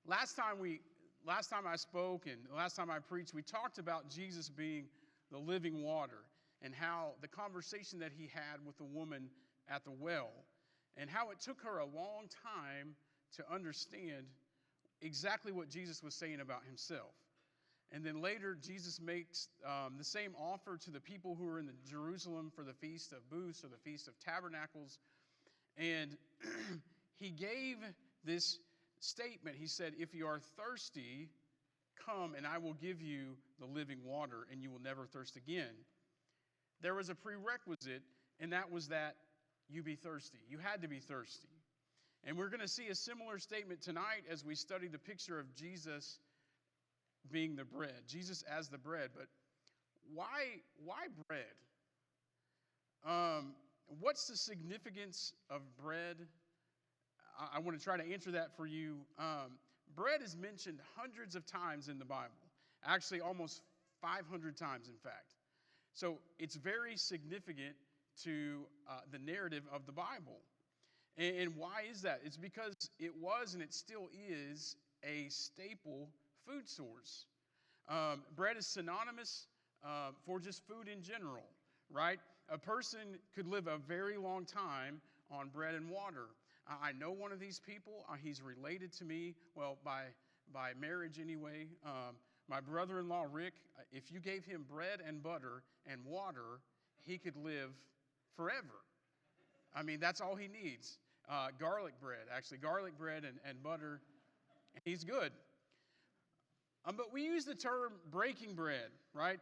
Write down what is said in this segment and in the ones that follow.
Last time I spoke and last time I preached, we talked about Jesus being the living water and how the conversation that he had with the woman at the well and how it took her a long time to understand exactly what Jesus was saying about himself. And then later, Jesus makes the same offer to the people who are in Jerusalem for the Feast of Booths or the Feast of Tabernacles. And he gave this statement. He said, if you are thirsty, come and I will give you the living water and you will never thirst again. There was a prerequisite, and that was that you be thirsty. You had to be thirsty. And we're going to see a similar statement tonight as we study the picture of Jesus being the bread, Jesus as the bread. But why bread? What's the significance of bread? I want to try to answer that for you. Bread is mentioned hundreds of times in the Bible, actually almost 500 times, in fact. So it's very significant to the narrative of the Bible. And why is that? It's because it was and it still is a staple food source. Bread is synonymous for just food in general, right? A person could live a very long time on bread and water. I know one of these people. He's related to me, well, by marriage anyway. My brother-in-law, Rick, if you gave him bread and butter and water, he could live forever. I mean, that's all he needs. Garlic bread and butter, he's good. But we use the term breaking bread, right,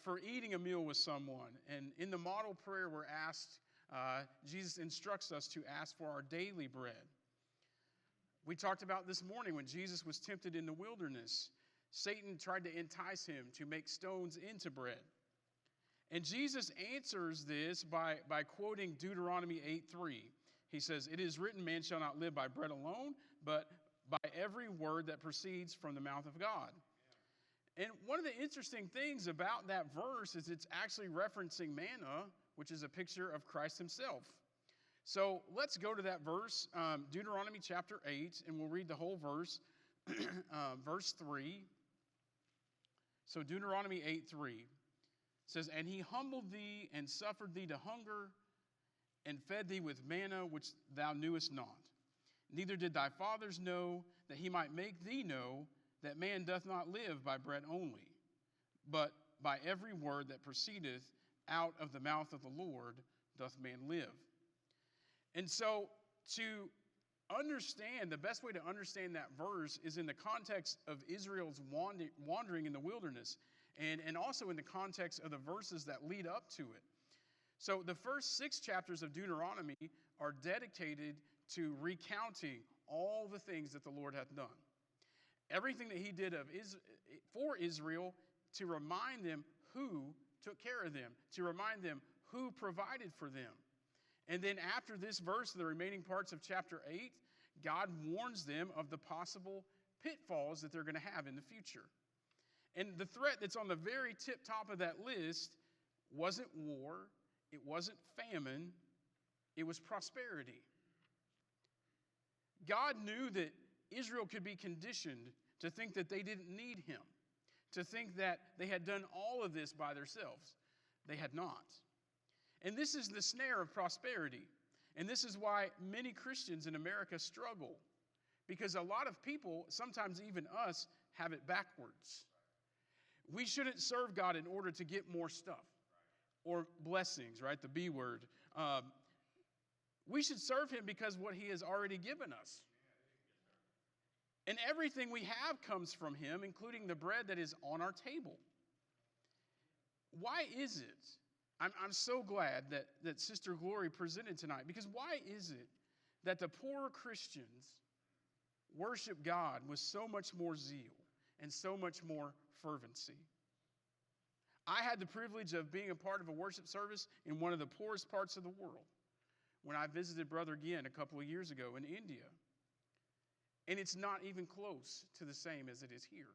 for eating a meal with someone. And in the model prayer, we're asked, Jesus instructs us to ask for our daily bread. We talked about this morning when Jesus was tempted in the wilderness. Satan tried to entice him to make stones into bread. And Jesus answers this by quoting Deuteronomy 8:3. He says, "It is written, man shall not live by bread alone, but by every word that proceeds from the mouth of God." Yeah. And one of the interesting things about that verse is it's actually referencing manna, which is a picture of Christ himself. So let's go to that verse, Deuteronomy chapter 8, and we'll read the whole verse, verse 3. So Deuteronomy 8:3 says, "And he humbled thee and suffered thee to hunger and fed thee with manna which thou knewest not. Neither did thy fathers know, that he might make thee know that man doth not live by bread only, but by every word that proceedeth out of the mouth of the Lord doth man live." And so to understand, the best way to understand that verse is in the context of Israel's wandering in the wilderness, and also in the context of the verses that lead up to it. So the first 6 chapters of Deuteronomy are dedicated to recounting all the things that the Lord hath done. Everything that he did for Israel, to remind them who took care of them, to remind them who provided for them. And then after this verse, the remaining parts of chapter 8, God warns them of the possible pitfalls that they're going to have in the future. And the threat that's on the very tip top of that list wasn't war, it wasn't famine, it was prosperity. God knew that Israel could be conditioned to think that they didn't need him, to think that they had done all of this by themselves. They had not. And this is the snare of prosperity. And this is why many Christians in America struggle. Because a lot of people, sometimes even us, have it backwards. We shouldn't serve God in order to get more stuff or blessings, right? The B word. We should serve him because what he has already given us. And everything we have comes from him, including the bread that is on our table. Why is it? I'm so glad that Sister Glory presented tonight, because why is it that the poorer Christians worship God with so much more zeal and so much more fervency? I had the privilege of being a part of a worship service in one of the poorest parts of the world when I visited Brother Gien a couple of years ago in India. And it's not even close to the same as it is here.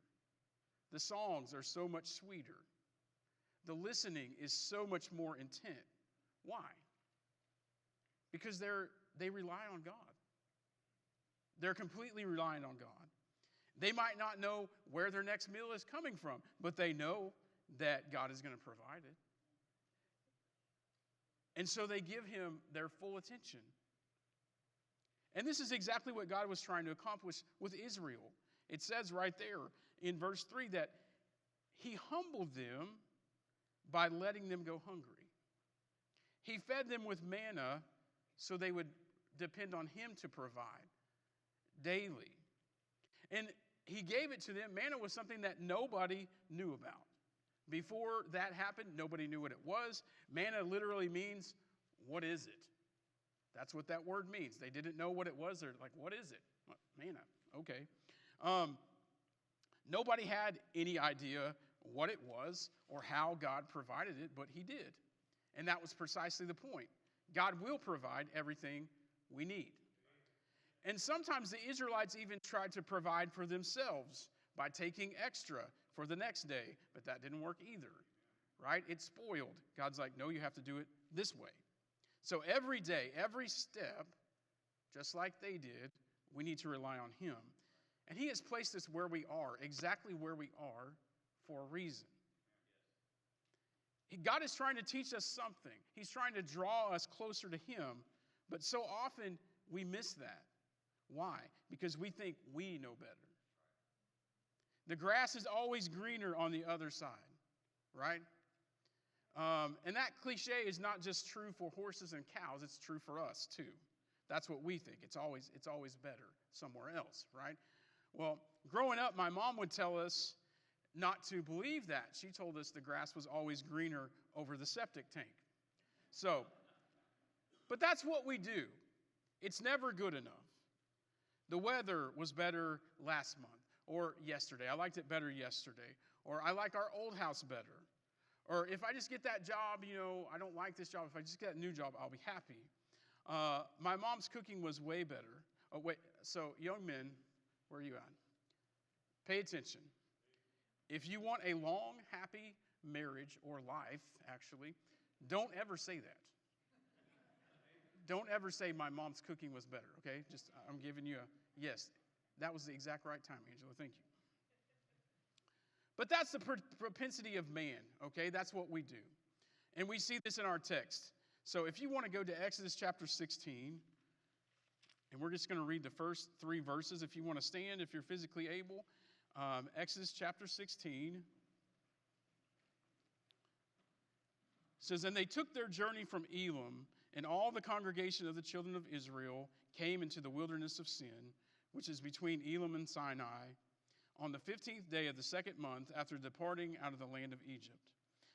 The songs are so much sweeter. The listening is so much more intent. Why? Because they rely on God. They're completely reliant on God. They might not know where their next meal is coming from, but they know that God is going to provide it. And so they give him their full attention. And this is exactly what God was trying to accomplish with Israel. It says right there in verse 3 that he humbled them by letting them go hungry. He fed them with manna so they would depend on him to provide daily. And he gave it to them. Manna was something that nobody knew about. Before that happened, nobody knew what it was. Manna literally means, what is it? That's what that word means. They didn't know what it was. They're like, what is it? Manna. Okay. Nobody had any idea what it was or how God provided it, but he did. And that was precisely the point. God will provide everything we need. And sometimes the Israelites even tried to provide for themselves by taking extra for the next day, but that didn't work either, right? It spoiled. God's like, no, you have to do it this way. So every day, every step, just like they did, we need to rely on him. And he has placed us where we are, exactly where we are, for a reason. God is trying to teach us something. He's trying to draw us closer to him, but so often we miss that. Why? Because we think we know better. The grass is always greener on the other side, right? And that cliche is not just true for horses and cows, it's true for us too. That's what we think. It's always better somewhere else, right? Well, growing up, my mom would tell us not to believe that. She told us the grass was always greener over the septic tank. So, but that's what we do. It's never good enough. The weather was better last month or yesterday. I liked it better yesterday. Or I like our old house better. Or if I just get that job, I don't like this job. If I just get a new job, I'll be happy. My mom's cooking was way better. Oh, wait. So, young men, where are you at? Pay attention. If you want a long, happy marriage or life, actually, don't ever say that. Don't ever say my mom's cooking was better, okay? I'm giving you a yes. That was the exact right time, Angela. Thank you. But that's the propensity of man, okay? That's what we do. And we see this in our text. So if you want to go to Exodus chapter 16, and we're just going to read the first 3 verses. If you want to stand, if you're physically able. Exodus chapter 16 says, "And they took their journey from Elim, and all the congregation of the children of Israel came into the wilderness of Sin, which is between Elim and Sinai, on the 15th day of the 2nd month after departing out of the land of Egypt.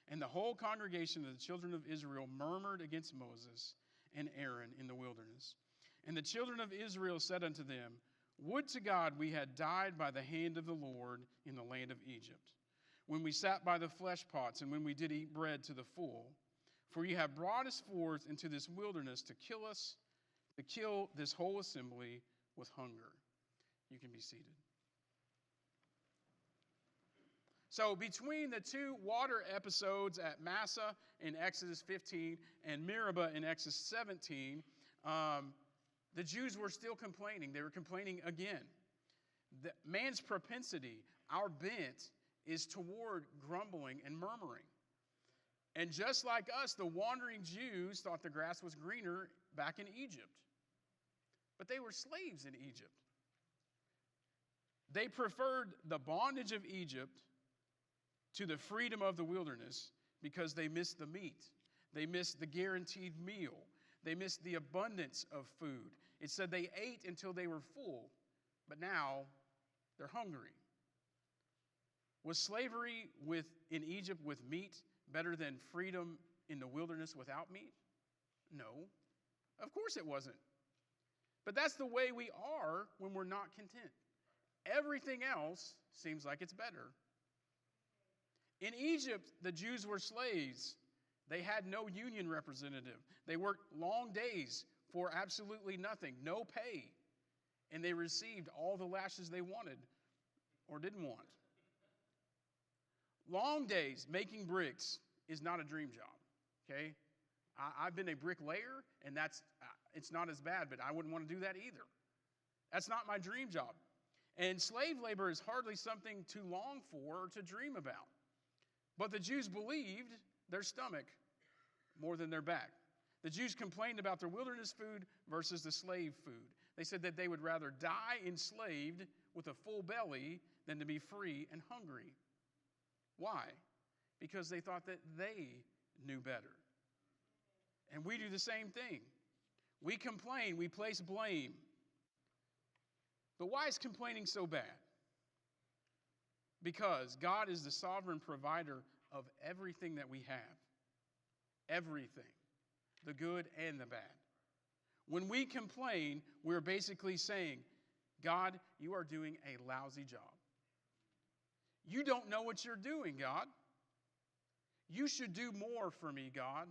And the whole congregation of the children of Israel murmured against Moses and Aaron in the wilderness. And the children of Israel said unto them, Would to God we had died by the hand of the Lord in the land of Egypt, when we sat by the flesh pots, and when we did eat bread to the full. For ye have brought us forth into this wilderness to kill this whole assembly with hunger." You can be seated. So between the 2 water episodes at Massa in Exodus 15 and Meribah in Exodus 17, the Jews were still complaining. They were complaining again. Man's propensity, our bent, is toward grumbling and murmuring. And just like us, the wandering Jews thought the grass was greener back in Egypt. But they were slaves in Egypt. They preferred the bondage of Egypt to the freedom of the wilderness because they missed the meat. They missed the guaranteed meal. They missed the abundance of food. It said they ate until they were full, but now they're hungry. Was slavery in Egypt with meat better than freedom in the wilderness without meat? No, of course it wasn't. But that's the way we are when we're not content. Everything else seems like it's better. In Egypt, the Jews were slaves. They had no union representative. They worked long days for absolutely nothing, no pay. And they received all the lashes they wanted or didn't want. Long days making bricks is not a dream job, okay? I've been a bricklayer, and it's not as bad, but I wouldn't want to do that either. That's not my dream job. And slave labor is hardly something to long for or to dream about. But the Jews believed their stomach more than their back. The Jews complained about their wilderness food versus the slave food. They said that they would rather die enslaved with a full belly than to be free and hungry. Why? Because they thought that they knew better. And we do the same thing. We complain, we place blame. But why is complaining so bad? Because God is the sovereign provider of everything that we have. Everything. The good and the bad. When we complain, we're basically saying, God, you are doing a lousy job. You don't know what you're doing, God. You should do more for me, God.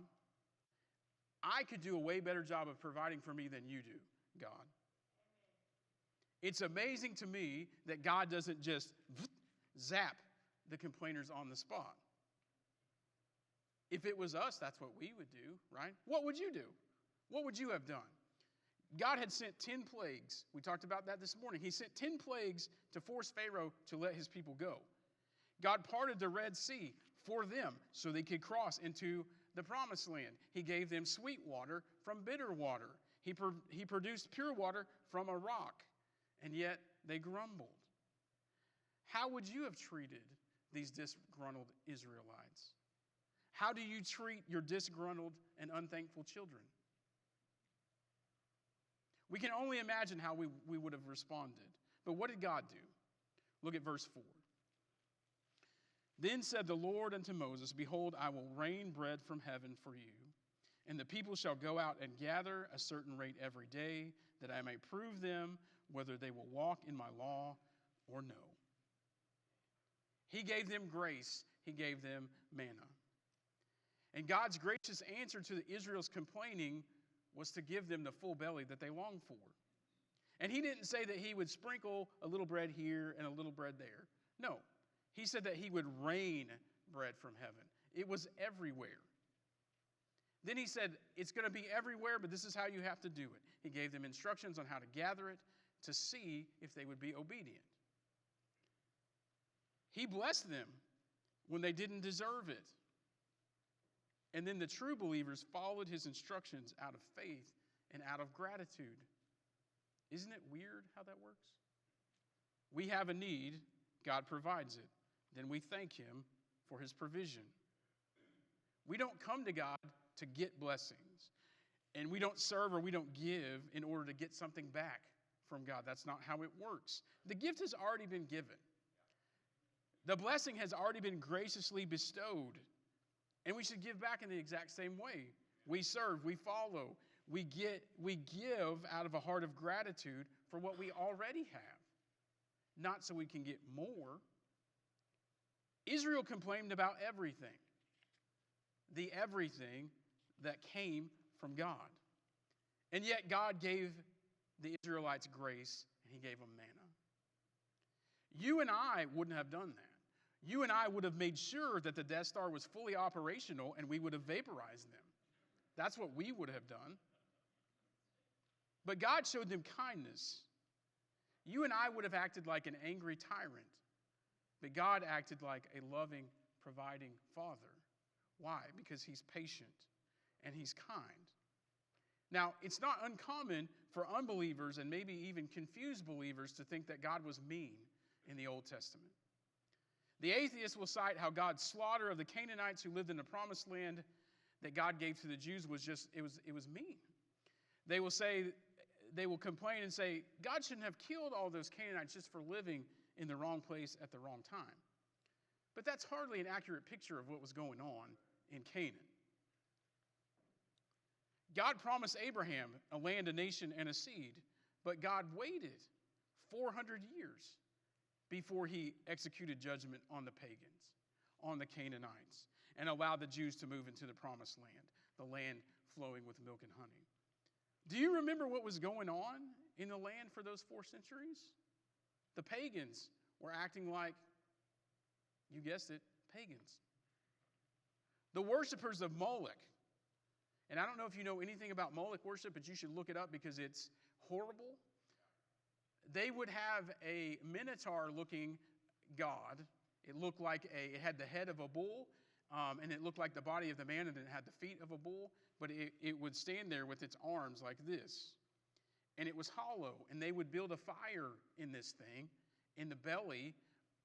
I could do a way better job of providing for me than you do, God. It's amazing to me that God doesn't just zap the complainers on the spot. If it was us, that's what we would do, right? What would you do? What would you have done? God had sent 10 plagues. We talked about that this morning. He sent 10 plagues to force Pharaoh to let his people go. God parted the Red Sea for them so they could cross into the promised land. He gave them sweet water from bitter water. He produced pure water from a rock, and yet they grumbled. How would you have treated these disgruntled Israelites? How do you treat your disgruntled and unthankful children? We can only imagine how we would have responded. But what did God do? Look at verse 4. Then said the Lord unto Moses, Behold, I will rain bread from heaven for you, and the people shall go out and gather a certain rate every day, that I may prove them whether they will walk in my law or no. He gave them grace. He gave them manna. And God's gracious answer to Israel's complaining was to give them the full belly that they longed for. And he didn't say that he would sprinkle a little bread here and a little bread there. No. He said that he would rain bread from heaven. It was everywhere. Then he said, it's going to be everywhere, but this is how you have to do it. He gave them instructions on how to gather it to see if they would be obedient. He blessed them when they didn't deserve it. And then the true believers followed his instructions out of faith and out of gratitude. Isn't it weird how that works? We have a need, God provides it. Then we thank him for his provision. We don't come to God to get blessings. And we don't serve or we don't give in order to get something back from God. That's not how it works. The gift has already been given. The blessing has already been graciously bestowed. And we should give back in the exact same way. We serve, we follow, we give out of a heart of gratitude for what we already have. Not so we can get more. Israel complained about everything. The everything that came from God. And yet God gave the Israelites grace and he gave them manna. You and I wouldn't have done that. You and I would have made sure that the Death Star was fully operational and we would have vaporized them. That's what we would have done. But God showed them kindness. You and I would have acted like an angry tyrant. But God acted like a loving, providing father. Why? Because he's patient and he's kind. Now, it's not uncommon for unbelievers and maybe even confused believers to think that God was mean in the Old Testament. The atheist will cite how God's slaughter of the Canaanites who lived in the promised land that God gave to the Jews was just, it was mean. They will complain and say, God shouldn't have killed all those Canaanites just for living in the wrong place at the wrong time. But that's hardly an accurate picture of what was going on in Canaan. God promised Abraham a land, a nation, and a seed, but God waited 400 years before he executed judgment on the pagans, on the Canaanites, and allowed the Jews to move into the promised land, the land flowing with milk and honey. Do you remember what was going on in the land for those 4 centuries? The pagans were acting like, you guessed it, pagans. The worshipers of Moloch. And I don't know if you know anything about Moloch worship, but you should look it up because it's horrible. they would have a minotaur-looking god. It had the head of a bull, and it looked like the body of the man, and it had the feet of a bull, but it would stand there with its arms like this. And it was hollow, and they would build a fire in this thing, in the belly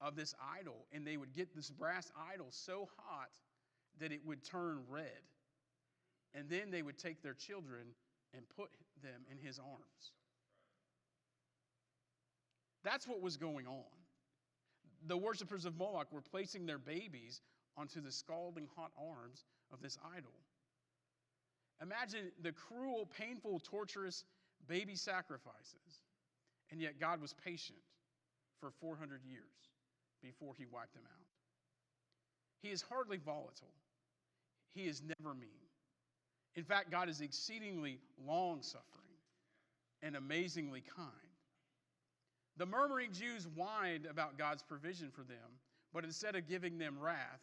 of this idol, and they would get this brass idol so hot that it would turn red. And then they would take their children and put them in his arms. That's what was going on. The worshipers of Moloch were placing their babies onto the scalding hot arms of this idol. Imagine the cruel, painful, torturous baby sacrifices. And yet God was patient for 400 years before he wiped them out. He is hardly volatile. He is never mean. In fact, God is exceedingly long-suffering and amazingly kind. The murmuring Jews whined about God's provision for them, but instead of giving them wrath,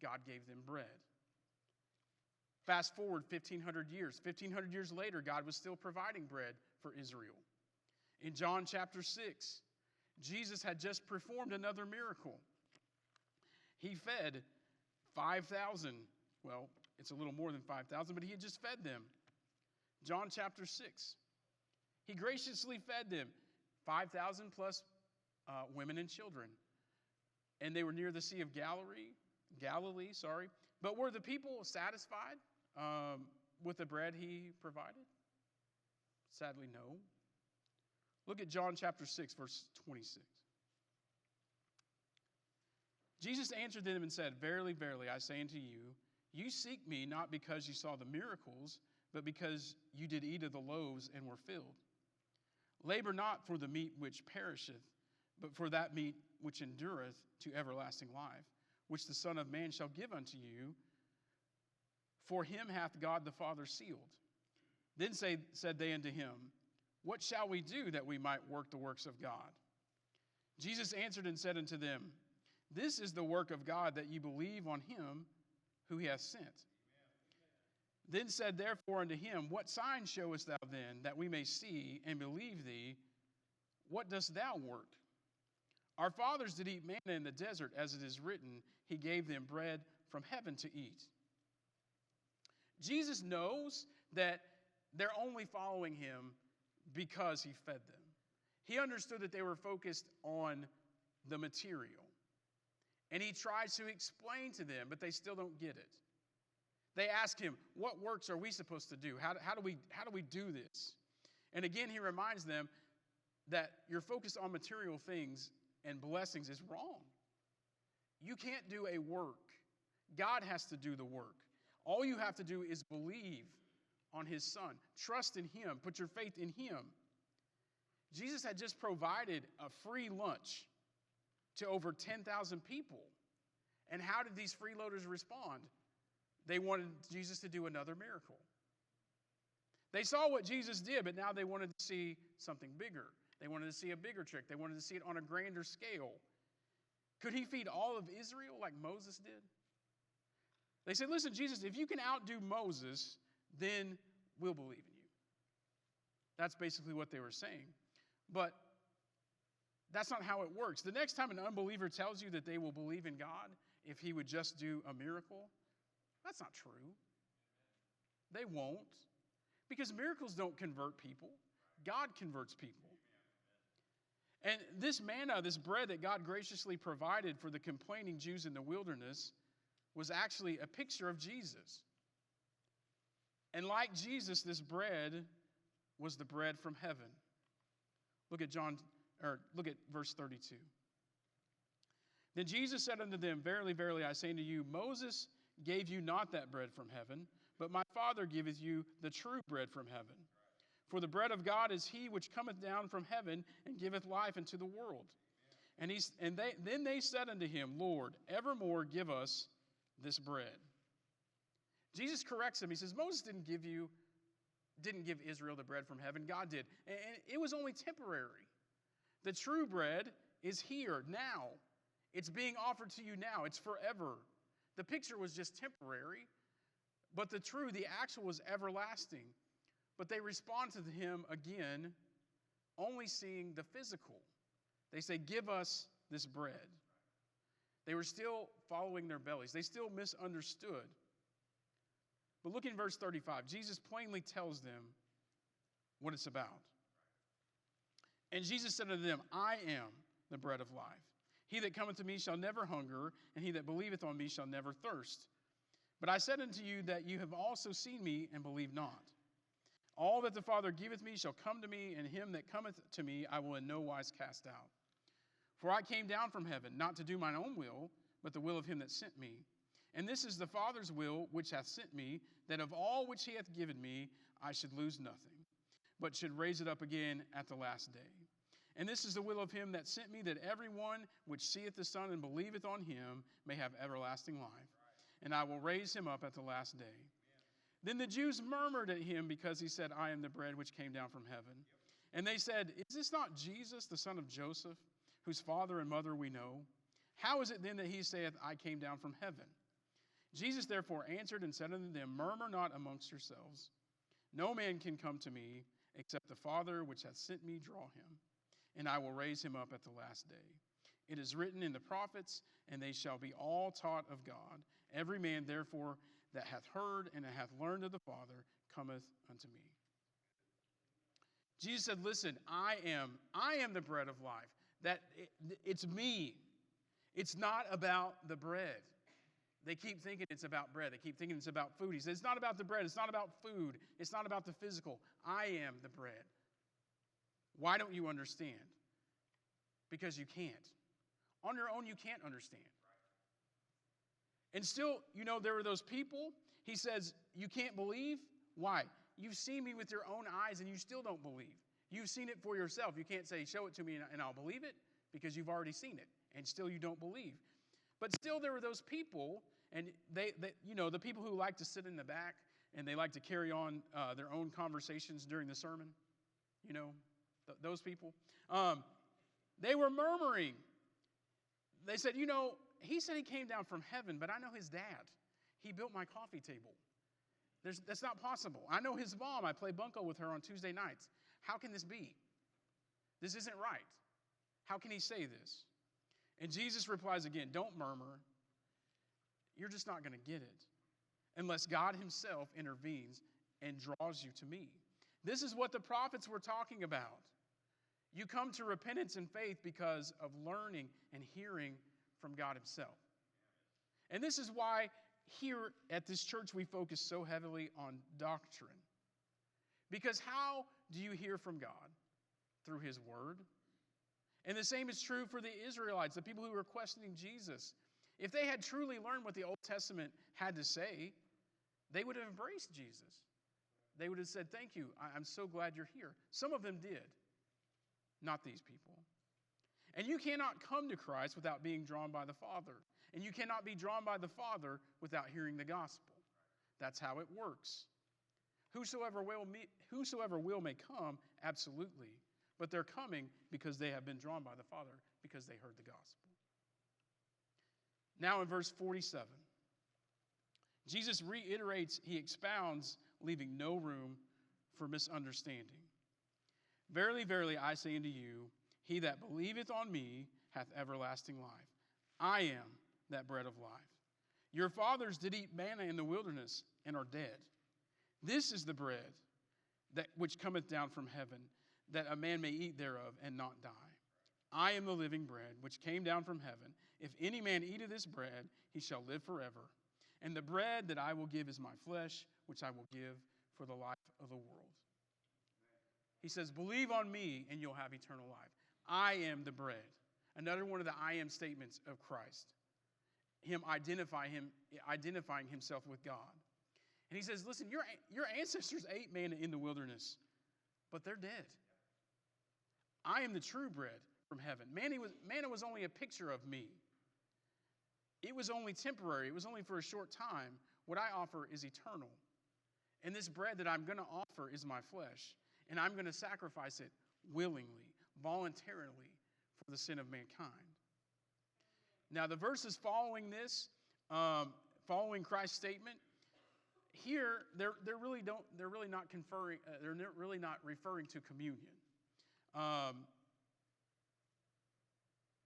God gave them bread. Fast forward 1,500 years. 1,500 years later, God was still providing bread for Israel. In John chapter 6, Jesus had just performed another miracle. He fed 5,000. Well, it's a little more than 5,000, but he had just fed them. John chapter 6. He graciously fed them, 5,000 plus women and children. And they were near the Sea of Galilee. But were the people satisfied with the bread he provided? Sadly, no. Look at John chapter 6, verse 26. Jesus answered them and said, "Verily, verily, I say unto you, you seek me not because you saw the miracles, but because you did eat of the loaves and were filled. Labor not for the meat which perisheth, but for that meat which endureth to everlasting life, which the Son of Man shall give unto you. For him hath God the Father sealed." Then said they unto him, "What shall we do that we might work the works of God?" Jesus answered and said unto them, "This is the work of God, that ye believe on him who he hath sent." Then said therefore unto him, "What sign showest thou then, that we may see and believe thee? What dost thou work? Our fathers did eat manna in the desert, as it is written, he gave them bread from heaven to eat." Jesus knows that they're only following him because he fed them. He understood that they were focused on the material. And he tries to explain to them, but they still don't get it. They ask him, "What works are we supposed to do? How do we do this?" And again, he reminds them that your focus on material things and blessings is wrong. You can't do a work. God has to do the work. All you have to do is believe on his Son. Trust in him. Put your faith in him. Jesus had just provided a free lunch to over 10,000 people. And how did these freeloaders respond? They wanted Jesus to do another miracle. They saw what Jesus did, but now they wanted to see something bigger. They wanted to see a bigger trick. They wanted to see it on a grander scale. Could he feed all of Israel like Moses did? They said, "Listen, Jesus, if you can outdo Moses, then we'll believe in you." That's basically what they were saying. But that's not how it works. The next time an unbeliever tells you that they will believe in God if he would just do a miracle, that's not true. They won't. Because miracles don't convert people. God converts people. And this manna, this bread that God graciously provided for the complaining Jews in the wilderness, was actually a picture of Jesus. And like Jesus, this bread was the bread from heaven. Look at verse 32. Then Jesus said unto them, "Verily, verily, I say unto you, Moses gave you not that bread from heaven, but my Father giveth you the true bread from heaven. For the bread of God is he which cometh down from heaven and giveth life unto the world." Then they said unto him, "Lord, evermore give us this bread." Jesus corrects him. He says, Moses didn't give Israel the bread from heaven. God did. And it was only temporary. The true bread is here, now. It's being offered to you now. It's forever. The picture was just temporary, but the actual was everlasting. But they respond to him again only seeing the physical. They say, give us this bread. They were still following their bellies. They still misunderstood. But look in verse 35. Jesus plainly tells them what it's about. And Jesus said unto them, I am the bread of life. He that cometh to me shall never hunger, and he that believeth on me shall never thirst. But I said unto you that you have also seen me and believe not. All that the Father giveth me shall come to me, and him that cometh to me I will in no wise cast out. For I came down from heaven, not to do mine own will, but the will of him that sent me. And this is the Father's will which hath sent me, that of all which he hath given me I should lose nothing, but should raise it up again at the last day. And this is the will of him that sent me, that every one which seeth the Son and believeth on him may have everlasting life. And I will raise him up at the last day. Then the Jews murmured at him because he said, I am the bread which came down from heaven. And they said, is this not Jesus, the son of Joseph, whose father and mother we know? How is it then that he saith, I came down from heaven? Jesus therefore answered and said unto them, murmur not amongst yourselves. No man can come to me, except the Father which hath sent me draw him. And I will raise him up at the last day. It is written in the prophets, and they shall be all taught of God. Every man, therefore, that hath heard and hath learned of the Father cometh unto me. Jesus said, listen, I am the bread of life. It's me. It's not about the bread. They keep thinking it's about bread. They keep thinking it's about food. He says, it's not about the bread. It's not about food. It's not about the physical. I am the bread. Why don't you understand? Because you can't. On your own, you can't understand. And still, there are those people, he says, you can't believe. Why? You've seen me with your own eyes and you still don't believe. You've seen it for yourself. You can't say, show it to me and I'll believe it, because you've already seen it and still you don't believe. But still there were those people, and they the people who like to sit in the back and they like to carry on their own conversations during the sermon. Those people. They were murmuring. They said, he said he came down from heaven, but I know his dad. He built my coffee table. That's not possible. I know his mom. I play bunco with her on Tuesday nights. How can this be? This isn't right. How can he say this? And Jesus replies again, don't murmur. You're just not going to get it unless God himself intervenes and draws you to me. This is what the prophets were talking about. You come to repentance and faith because of learning and hearing from God himself. And this is why here at this church we focus so heavily on doctrine. Because how do you hear from God? Through his word. And the same is true for the Israelites, the people who were questioning Jesus. If they had truly learned what the Old Testament had to say, they would have embraced Jesus. They would have said, thank you, I'm so glad you're here. Some of them did, not these people. And you cannot come to Christ without being drawn by the Father. And you cannot be drawn by the Father without hearing the gospel. That's how it works. Whosoever will may come, absolutely. But they're coming because they have been drawn by the Father, because they heard the gospel. Now in verse 47, Jesus reiterates, he expounds, leaving no room for misunderstanding. Verily, verily, I say unto you, he that believeth on me hath everlasting life. I am that bread of life. Your fathers did eat manna in the wilderness and are dead. This is the bread that which cometh down from heaven, that a man may eat thereof and not die. I am the living bread which came down from heaven. If any man eat of this bread, he shall live forever. And the bread that I will give is my flesh, which I will give for the life of the world. He says, believe on me and you'll have eternal life. I am the bread. Another one of the I am statements of Christ. Him identifying himself with God. And he says, listen, your ancestors ate manna in the wilderness, but they're dead. I am the true bread from heaven. Manna was only a picture of me. It was only temporary. It was only for a short time. What I offer is eternal. And this bread that I'm going to offer is my flesh. And I'm going to sacrifice it willingly, voluntarily, for the sin of mankind. Now, the verses following this, following Christ's statement, here they're really not referring to communion. Um,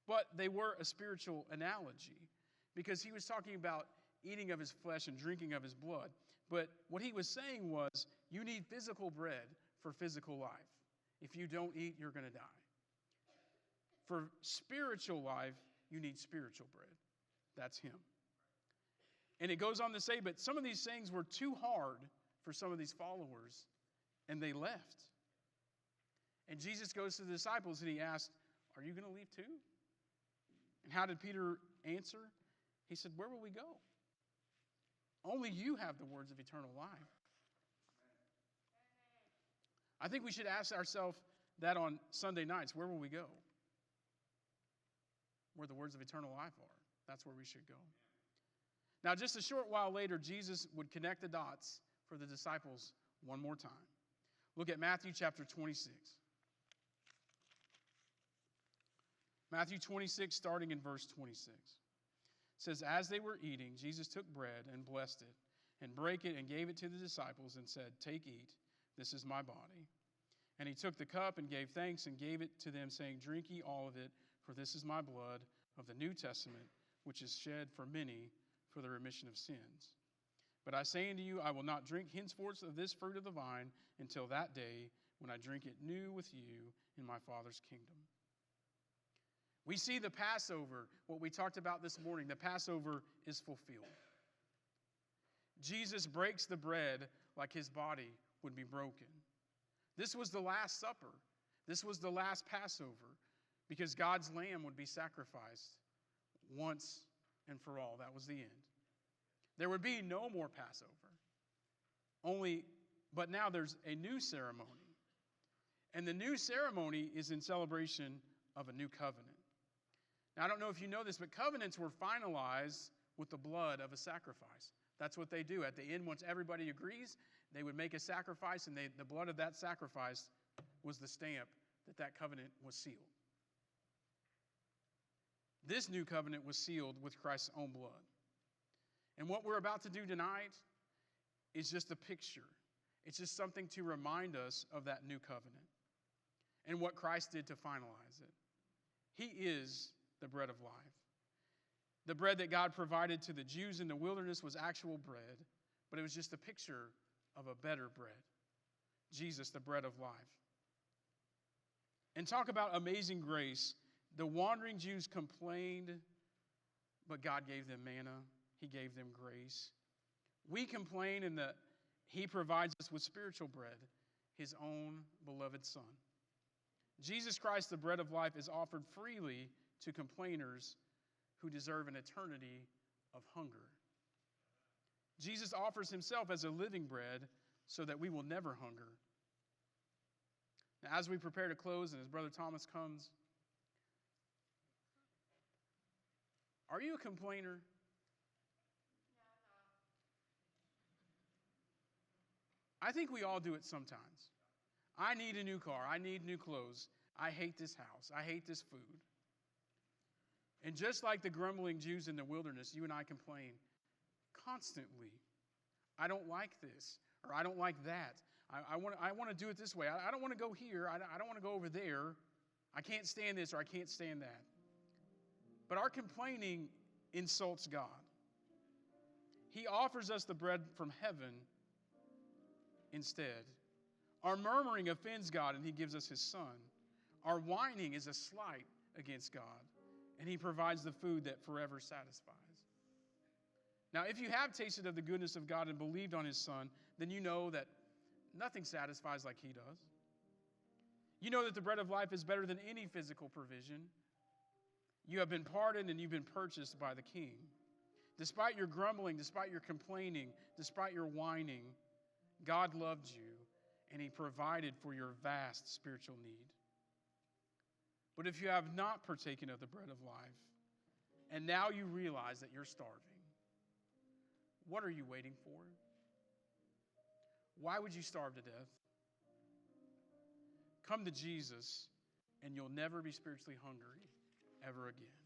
but they were a spiritual analogy because he was talking about eating of his flesh and drinking of his blood. But what he was saying was, you need physical bread for physical life. If you don't eat, you're going to die. For spiritual life, you need spiritual bread. That's him. And it goes on to say, but some of these things were too hard for some of these followers, and they left. And Jesus goes to the disciples and he asked, are you going to leave too? And how did Peter answer? He said, where will we go? Only you have the words of eternal life. I think we should ask ourselves that on Sunday nights. Where will we go? Where the words of eternal life are. That's where we should go. Now, just a short while later, Jesus would connect the dots for the disciples one more time. Look at Matthew chapter 26. Matthew 26, starting in verse 26. It says, as they were eating, Jesus took bread and blessed it, and brake it and gave it to the disciples and said, take, eat, this is my body. And he took the cup and gave thanks and gave it to them, saying, drink ye all of it, for this is my blood of the New Testament, which is shed for many for the remission of sins. But I say unto you, I will not drink henceforth of this fruit of the vine until that day when I drink it new with you in my Father's kingdom. We see the Passover, what we talked about this morning, the Passover is fulfilled. Jesus breaks the bread like his body would be broken. This was the Last Supper. This was the last Passover because God's lamb would be sacrificed once and for all. That was the end. There would be no more Passover. But now there's a new ceremony. And the new ceremony is in celebration of a new covenant. Now, I don't know if you know this, but covenants were finalized with the blood of a sacrifice. That's what they do. At the end, once everybody agrees, they would make a sacrifice, and the blood of that sacrifice was the stamp that that covenant was sealed. This new covenant was sealed with Christ's own blood. And what we're about to do tonight is just a picture. It's just something to remind us of that new covenant and what Christ did to finalize it. He is the bread of life. The bread that God provided to the Jews in the wilderness was actual bread, but it was just a picture of a better bread. Jesus, the bread of life. And talk about amazing grace. The wandering Jews complained, but God gave them manna. He gave them grace. We complain in that he provides us with spiritual bread, his own beloved Son. Jesus Christ, the bread of life, is offered freely to complainers who deserve an eternity of hunger. Jesus offers himself as a living bread so that we will never hunger. Now, as we prepare to close and as Brother Thomas comes, are you a complainer? I think we all do it sometimes. I need a new car. I need new clothes. I hate this house. I hate this food. And just like the grumbling Jews in the wilderness, you and I complain constantly. I don't like this, or I don't like that. I want to do it this way. I don't want to go here. I don't want to go over there. I can't stand this, or I can't stand that. But our complaining insults God. He offers us the bread from heaven instead. Our murmuring offends God, and he gives us his Son. Our whining is a slight against God, and he provides the food that forever satisfies. Now, if you have tasted of the goodness of God and believed on his Son, then you know that nothing satisfies like he does. You know that the bread of life is better than any physical provision. You have been pardoned and you've been purchased by the King. Despite your grumbling, despite your complaining, despite your whining, God loved you and he provided for your vast spiritual need. But if you have not partaken of the bread of life, and now you realize that you're starving, what are you waiting for? Why would you starve to death? Come to Jesus, and you'll never be spiritually hungry ever again.